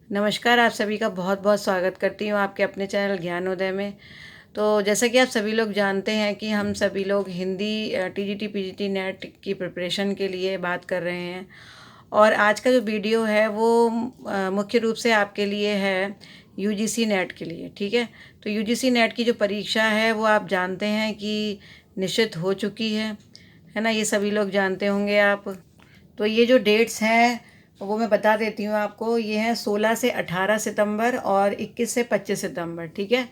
नमस्कार, आप सभी का बहुत बहुत स्वागत करती हूँ आपके अपने चैनल ज्ञानोदय में। तो जैसा कि आप सभी लोग जानते हैं कि हम सभी लोग हिंदी टीजीटी पीजीटी नेट की प्रिपरेशन के लिए बात कर रहे हैं। और आज का जो वीडियो है वो मुख्य रूप से आपके लिए है यूजीसी नेट के लिए। ठीक है, तो यूजीसी नेट की जो परीक्षा है वो आप जानते हैं कि निश्चित हो चुकी है ना। ये सभी लोग जानते होंगे आप। तो ये जो डेट्स हैं वो मैं बता देती हूँ आपको। ये हैं 16 से 18 सितंबर और 21 से 25 सितंबर। ठीक है,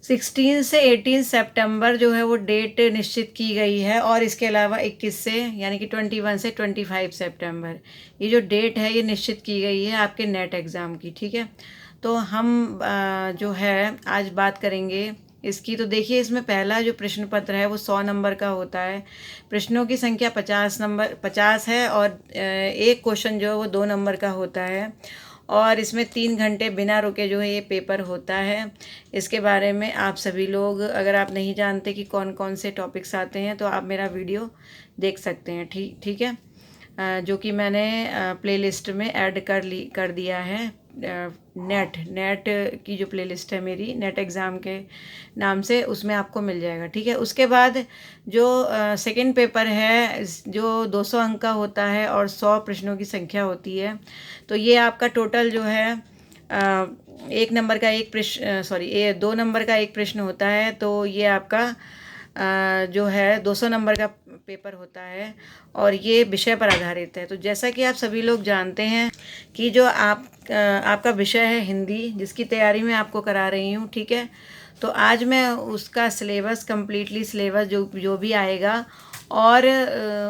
16 से 18 सितंबर जो है वो डेट निश्चित की गई है। और इसके अलावा 21 से यानी कि 21 से 25 सितंबर ये जो डेट है ये निश्चित की गई है आपके नेट एग्ज़ाम की। ठीक है, तो हम जो है आज बात करेंगे इसकी। तो देखिए, इसमें पहला जो प्रश्न पत्र है वो 100 नंबर का होता है। प्रश्नों की संख्या 50 है और एक क्वेश्चन जो है वो 2 नंबर का होता है। और इसमें 3 घंटे बिना रुके जो है ये पेपर होता है। इसके बारे में आप सभी लोग, अगर आप नहीं जानते कि कौन कौन से टॉपिक्स आते हैं, तो आप मेरा वीडियो देख सकते हैं। ठीक ठीक है, जो कि मैंने प्लेलिस्ट में ऐड कर दिया है। नेट नेट की जो प्लेलिस्ट है मेरी, नेट एग्ज़ाम के नाम से, उसमें आपको मिल जाएगा। ठीक है, उसके बाद जो सेकंड पेपर है जो 200 अंक का होता है और 100 प्रश्नों की संख्या होती है। तो ये आपका टोटल जो है एक नंबर का एक प्रश्न, सॉरी, ये 2 नंबर का एक प्रश्न होता है। तो ये आपका जो है 200 नंबर का पेपर होता है और ये विषय पर आधारित है। तो जैसा कि आप सभी लोग जानते हैं कि जो आपका विषय है हिंदी, जिसकी तैयारी मैं आपको करा रही हूँ। ठीक है, तो आज मैं उसका सिलेबस, कंप्लीटली सिलेबस जो जो भी आएगा और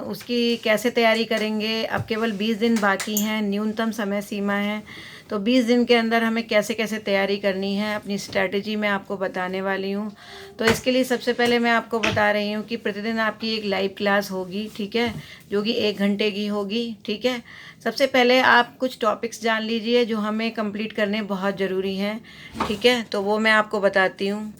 उसकी कैसे तैयारी करेंगे। अब केवल 20 दिन बाकी हैं, न्यूनतम समय सीमा है। तो 20 दिन के अंदर हमें कैसे कैसे तैयारी करनी है, अपनी स्ट्रैटेजी मैं आपको बताने वाली हूँ। तो इसके लिए सबसे पहले मैं आपको बता रही हूँ कि प्रतिदिन आपकी एक लाइव क्लास होगी। ठीक है, जो कि 1 घंटे की होगी। ठीक है, सबसे पहले आप कुछ टॉपिक्स जान लीजिए जो हमें कंप्लीट करने बहुत ज़रूरी हैं। ठीक है, तो वो मैं आपको बताती हूँ।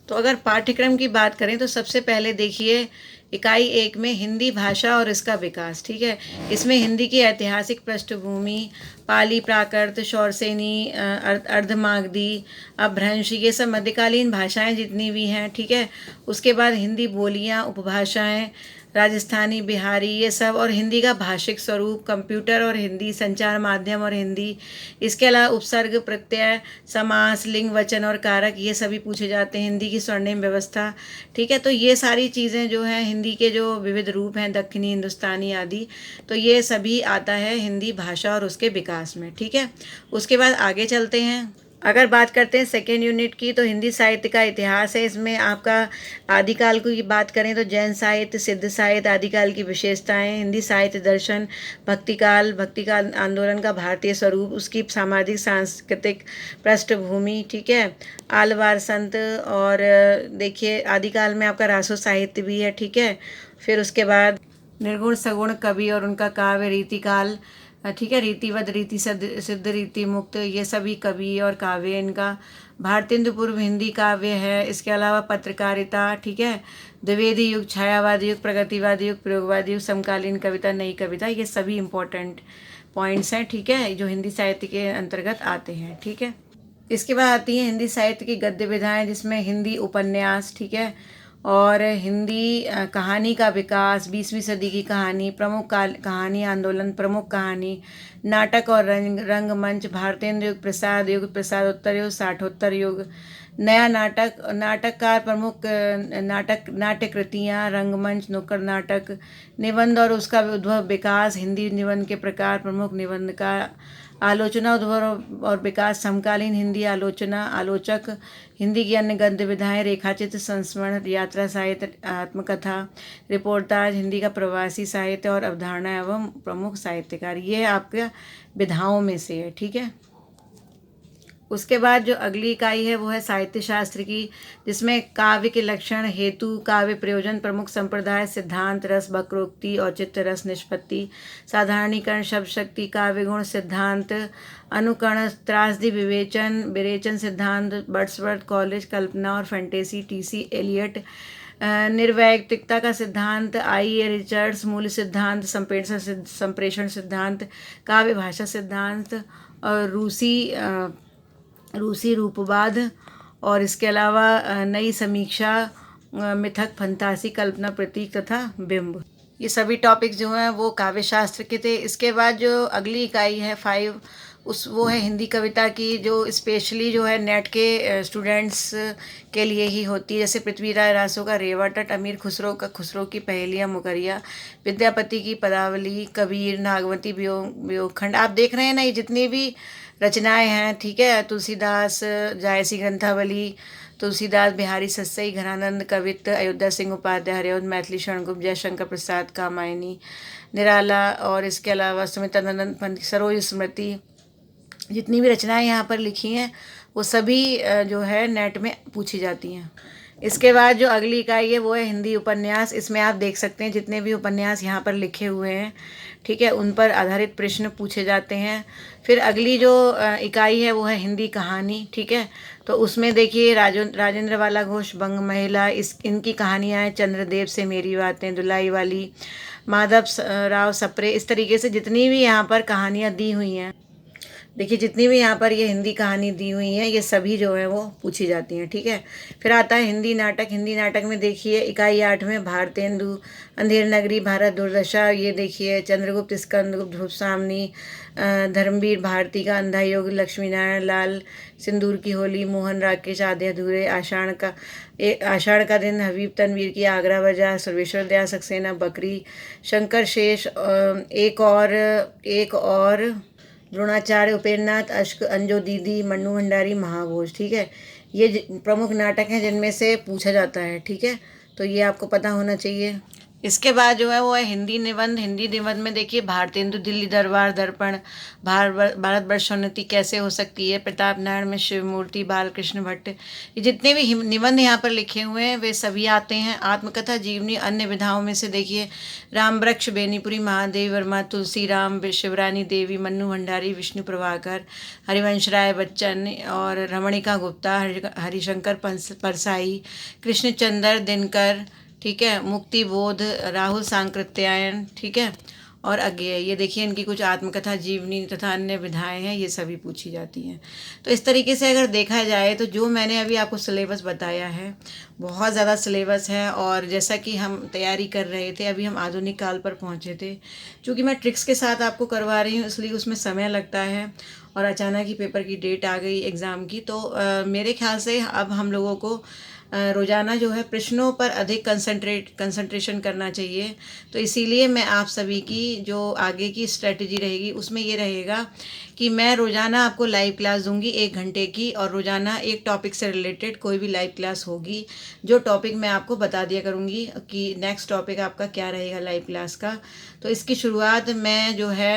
तो अगर पाठ्यक्रम की बात करें तो सबसे पहले देखिए, इकाई 1 में हिंदी भाषा और इसका विकास। ठीक है, इसमें हिंदी की ऐतिहासिक पृष्ठभूमि, पाली, प्राकृत, शौरसेनी, अर्धमागधी, अपभ्रंश, ये सब मध्यकालीन भाषाएं जितनी भी हैं। ठीक है, उसके बाद हिंदी बोलियां, उपभाषाएं, राजस्थानी, बिहारी, ये सब, और हिंदी का भाषिक स्वरूप, कंप्यूटर और हिंदी, संचार माध्यम और हिंदी। इसके अलावा उपसर्ग, प्रत्यय, समास, लिंग, वचन और कारक, ये सभी पूछे जाते हैं। हिंदी की स्वर्णिम व्यवस्था। ठीक है, तो ये सारी चीज़ें जो हैं, हिंदी के जो विविध रूप हैं, दक्षिणी, हिंदुस्तानी आदि, तो ये सभी आता है हिंदी भाषा और उसके विकास में। ठीक है, उसके बाद आगे चलते हैं। अगर बात करते हैं सेकेंड यूनिट की, तो हिंदी साहित्य का इतिहास है। इसमें आपका आदिकाल की बात करें तो जैन साहित्य, सिद्ध साहित्य, आदिकाल की विशेषताएं, हिंदी साहित्य दर्शन, भक्तिकाल आंदोलन का भारतीय स्वरूप, उसकी सामाजिक सांस्कृतिक पृष्ठभूमि। ठीक है, आलवार संत, और देखिए आदिकाल में आपका रासो साहित्य भी है। ठीक है, फिर उसके बाद निर्गुण सगुण कवि और उनका काव्य, रीतिकाल। ठीक है, रीतिवत, रीति सिद्ध, रीति मुक्त, ये सभी कवि और काव्य इनका। भारतेंदु पूर्व हिंदी काव्य है। इसके अलावा पत्रकारिता। ठीक है, द्विवेदी युग, छायावादी युग, प्रगतिवादी युग, प्रयोगवादी युग, समकालीन कविता, नई कविता, ये सभी इम्पोर्टेंट पॉइंट्स हैं। ठीक है, जो हिंदी साहित्य के अंतर्गत आते हैं। ठीक है, इसके बाद आती है हिंदी साहित्य की गद्य विधाएं, जिसमें हिंदी उपन्यास। ठीक है, और हिंदी कहानी का विकास, 20वीं सदी की कहानी, प्रमुख कहानी आंदोलन, प्रमुख कहानी, नाटक और रंगमंच, भारतेंद्र युग, प्रसाद युग, प्रसादोत्तर युग, साठोत्तर युग, नया नाटक, नाटककार, प्रमुख नाट्य कृतियाँ, रंगमंच, नुक्कड़ नाटक, निबंध और उसका उद्भव विकास, हिंदी निबंध के प्रकार, प्रमुख निबंध का, आलोचना, उद्भव और विकास, समकालीन हिंदी आलोचना, आलोचक, हिंदी की अन्य गद्य विधाएं, रेखाचित्र, संस्मरण, यात्रा साहित्य, आत्मकथा, रिपोर्टाज, हिंदी का प्रवासी साहित्य और अवधारणा एवं प्रमुख साहित्यकार, ये आपके विधाओं में से है। ठीक है, उसके बाद जो अगली इकाई है वो है साहित्य शास्त्र की, जिसमें काव्य के लक्षण, हेतु, काव्य प्रयोजन, प्रमुख संप्रदाय, सिद्धांत, रस, वक्रोक्ति, औचित्य, रस, निष्पत्ति, साधारणीकरण, शब्द शक्ति, काव्य गुण, सिद्धांत, अनुकरण, त्रासदी, विवेचन, सिद्धांत, वर्ड्सवर्थ, कॉलेज, कल्पना और फैंटेसी, टीसी एलियट, निर्वैयक्तिकता का सिद्धांत, आई ए रिचर्ड्स, मूल सिद्धांत, संप्रेषण सिद्धांत, काव्य भाषा सिद्धांत, और रूसी रूपवाद, और इसके अलावा नई समीक्षा, मिथक, फंतासी, कल्पना, प्रतीक तथा बिंब। ये सभी टॉपिक्स जो हैं वो काव्य शास्त्र के थे। इसके बाद जो अगली इकाई है 5, वो है हिंदी कविता की, जो स्पेशली जो है नेट के स्टूडेंट्स के लिए ही होती है। जैसे पृथ्वीराज रासो का रेवा तट, अमीर खुसरो का खुसरो की पहेलियाँ मुकरिया, विद्यापति की पदावली, कबीर, नागवती, वियोगखंड। आप देख रहे हैं ना, ये जितनी भी रचनाएं हैं, ठीक है, तुलसीदास जायसी ग्रंथावली, तुलसीदास, बिहारी सस्सई, घनानंद कवित्त, अयोध्या सिंह उपाध्याय, हरिवंश मैथिली, शरणगुप्त, जयशंकर प्रसाद, कामायनी, निराला, और इसके अलावा सुमित्रानंद पंत, सरोज स्मृति, जितनी भी रचनाएं यहाँ पर लिखी हैं वो सभी जो है नेट में पूछी जाती हैं। इसके बाद जो अगली इकाई है वो है हिंदी उपन्यास। इसमें आप देख सकते हैं जितने भी उपन्यास यहाँ पर लिखे हुए हैं, ठीक है, उन पर आधारित प्रश्न पूछे जाते हैं। फिर अगली जो इकाई है वो है हिंदी कहानी, ठीक है। तो उसमें देखिए राजेंद्र वाला घोष, बंग महिला, इनकी कहानियाँ हैं, चंद्रदेव से मेरी बातें, दुलाई वाली, माधव राव सप्रे, इस तरीके से जितनी भी यहाँ पर कहानियाँ दी हुई हैं, देखिए जितनी भी यहाँ पर ये हिंदी कहानी दी हुई है ये सभी जो है वो पूछी जाती हैं, ठीक है। फिर आता है हिंदी नाटक। हिंदी नाटक में देखिए इकाई 8 में भारतेंदु, अंधेर नगरी, भारत दुर्दशा, ये देखिए चंद्रगुप्त, स्कंदगुप्त, ध्रुव सामनी, धर्मवीर भारती का अंधा योग, लक्ष्मी नारायण लाल, सिंदूर की होली, मोहन राकेश, आधे अधूरे, आषाढ़ का दिन, हबीब तनवीर की आगरा बाजार, सर्वेश्वर दयाल सक्सेना, बकरी, शंकर शेष, एक और द्रोणाचार्य, उपेन्द्रनाथ, अश्क, अंजो दीदी, मन्नू भंडारी, महाभोज, ठीक है। ये प्रमुख नाटक हैं जिनमें से पूछा जाता है, ठीक है, तो ये आपको पता होना चाहिए। इसके बाद जो है वो है हिंदी निबंध। हिंदी निबंध में देखिए भारतेंदु, दिल्ली दरबार, दर्पण, भारत वर्षोन्नति कैसे हो सकती है, प्रताप नारायण में शिवमूर्ति, बालकृष्ण भट्ट, ये जितने भी निबंध यहाँ पर लिखे हुए हैं वे सभी आते हैं। आत्मकथा, जीवनी, अन्य विधाओं में से देखिए राम वृक्ष, बेनीपुरी, महादेव वर्मा, तुलसी राम, शिवरानी देवी, मन्नू भंडारी, विष्णु प्रभाकर, हरिवंश राय बच्चन, और रमणिका गुप्ता, हरिशंकर परसाई, कृष्णचंद्र दिनकर, ठीक है, मुक्ति बोध, राहुल सांकृत्यायन, ठीक है, और अज्ञेय, ये देखिए इनकी कुछ आत्मकथा, जीवनी तथा अन्य विधाएं हैं, ये सभी पूछी जाती हैं। तो इस तरीके से अगर देखा जाए तो जो मैंने अभी आपको सिलेबस बताया है बहुत ज़्यादा सिलेबस है। और जैसा कि हम तैयारी कर रहे थे, अभी हम आधुनिक काल पर पहुँचे थे, क्योंकि मैं ट्रिक्स के साथ आपको करवा रही हूँ इसलिए उसमें समय लगता है, और अचानक ही पेपर की डेट आ गई एग्ज़ाम की। तो मेरे ख्याल से अब हम लोगों को रोज़ाना जो है प्रश्नों पर अधिक कंसंट्रेशन करना चाहिए। तो इसीलिए मैं आप सभी की जो आगे की स्ट्रेटजी रहेगी उसमें ये रहेगा कि मैं रोज़ाना आपको लाइव क्लास दूंगी 1 घंटे की, और रोज़ाना एक टॉपिक से रिलेटेड कोई भी लाइव क्लास होगी। जो टॉपिक मैं आपको बता दिया करूँगी कि नेक्स्ट टॉपिक आपका क्या रहेगा लाइव क्लास का। तो इसकी शुरुआत मैं जो है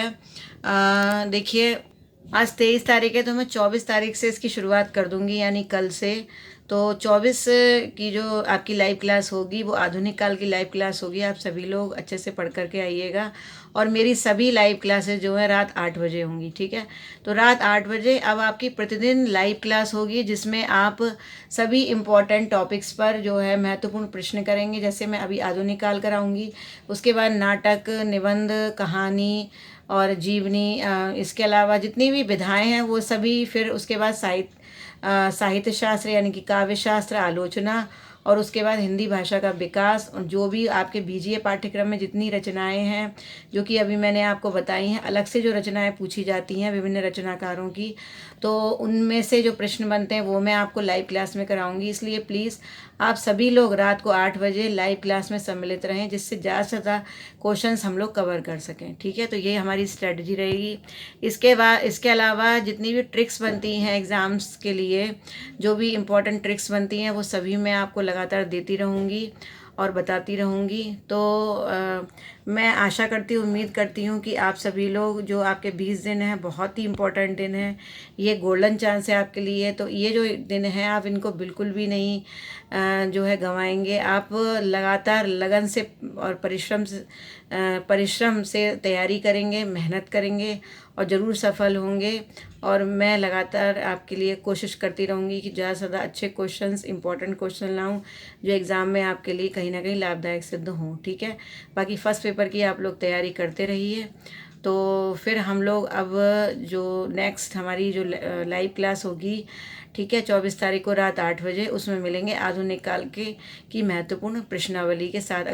देखिए आज 23 तारीख है, तो मैं 24 तारीख से इसकी शुरुआत कर दूंगी, यानी कल से। तो 24 की जो आपकी लाइव क्लास होगी वो आधुनिक काल की लाइव क्लास होगी। आप सभी लोग अच्छे से पढ़ करके आइएगा। और मेरी सभी लाइव क्लासेस जो है रात 8 बजे होंगी, ठीक है। तो रात 8 बजे अब आपकी प्रतिदिन लाइव क्लास होगी, जिसमें आप सभी इम्पॉर्टेंट टॉपिक्स पर जो है महत्वपूर्ण प्रश्न करेंगे। जैसे मैं अभी आधुनिक काल कराऊंगी, उसके बाद नाटक, निबंध, कहानी और जीवनी, इसके अलावा जितनी भी विधाएं हैं वो सभी। फिर उसके बाद साहित्य शास्त्र यानी कि काव्य शास्त्र, आलोचना, और उसके बाद हिंदी भाषा का विकास। जो भी आपके बीजीए पाठ्यक्रम में जितनी रचनाएं हैं जो कि अभी मैंने आपको बताई हैं, अलग से जो रचनाएं पूछी जाती हैं विभिन्न रचनाकारों की, तो उनमें से जो प्रश्न बनते हैं वो मैं आपको लाइव क्लास में कराऊंगी। इसलिए प्लीज़ आप सभी लोग रात को 8 बजे लाइव क्लास में सम्मिलित रहें, जिससे ज़्यादा से ज़्यादा क्वेश्चंस हम लोग कवर कर सकें, ठीक है। तो ये हमारी स्ट्रेटजी रहेगी। इसके अलावा जितनी भी ट्रिक्स बनती हैं एग्ज़ाम्स के लिए, जो भी इम्पोर्टेंट ट्रिक्स बनती हैं वो सभी मैं आपको लगातार देती रहूँगी और बताती रहूँगी। तो मैं आशा करती हूँ, उम्मीद करती हूँ कि आप सभी लोग, जो आपके 20 दिन हैं बहुत ही इम्पोर्टेंट दिन है, ये गोल्डन चांस है आपके लिए। तो ये जो दिन है आप इनको बिल्कुल भी नहीं जो है गंवाएंगे। आप लगातार लगन से और परिश्रम से तैयारी करेंगे, मेहनत करेंगे और ज़रूर सफल होंगे। और मैं लगातार आपके लिए कोशिश करती रहूँगी कि ज़्यादा से ज़्यादा अच्छे क्वेश्चंस, इंपॉर्टेंट क्वेश्चन लाऊं जो एग्ज़ाम में आपके लिए कहीं ना कहीं लाभदायक सिद्ध हों। ठीक है, बाकी फर्स्ट पेपर की आप लोग तैयारी करते रहिए। तो फिर हम लोग अब जो नेक्स्ट हमारी जो लाइव क्लास होगी, ठीक है, 24 तारीख को रात 8 बजे, उसमें मिलेंगे आधुनिक काल के की महत्वपूर्ण प्रश्नावली के साथ।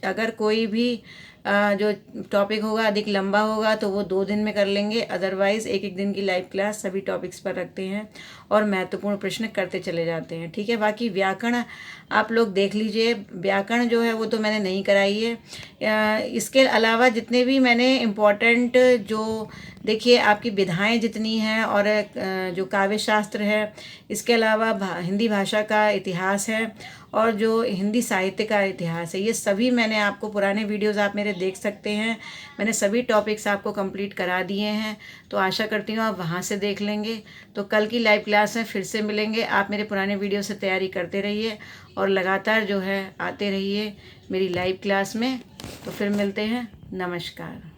अगर कोई भी जो टॉपिक होगा अधिक लंबा होगा तो वो 2 दिन में कर लेंगे, अदरवाइज़ एक एक दिन की लाइव क्लास सभी टॉपिक्स पर रखते हैं और महत्वपूर्ण प्रश्न करते चले जाते हैं। ठीक है, बाकी व्याकरण आप लोग देख लीजिए, व्याकरण जो है वो तो मैंने नहीं कराई है। इसके अलावा जितने भी मैंने इम्पोर्टेंट जो, देखिए आपकी विधाएं जितनी हैं और जो काव्य शास्त्र है, इसके अलावा हिंदी भाषा का इतिहास है और जो हिंदी साहित्य का इतिहास है, ये सभी मैंने आपको, पुराने वीडियोस आप मेरे देख सकते हैं, मैंने सभी टॉपिक्स आपको कंप्लीट करा दिए हैं। तो आशा करती हूँ आप वहाँ से देख लेंगे। तो कल की लाइव क्लास में फिर से मिलेंगे। आप मेरे पुराने वीडियो से तैयारी करते रहिए और लगातार जो है आते रहिए मेरी लाइव क्लास में। तो फिर मिलते हैं, नमस्कार।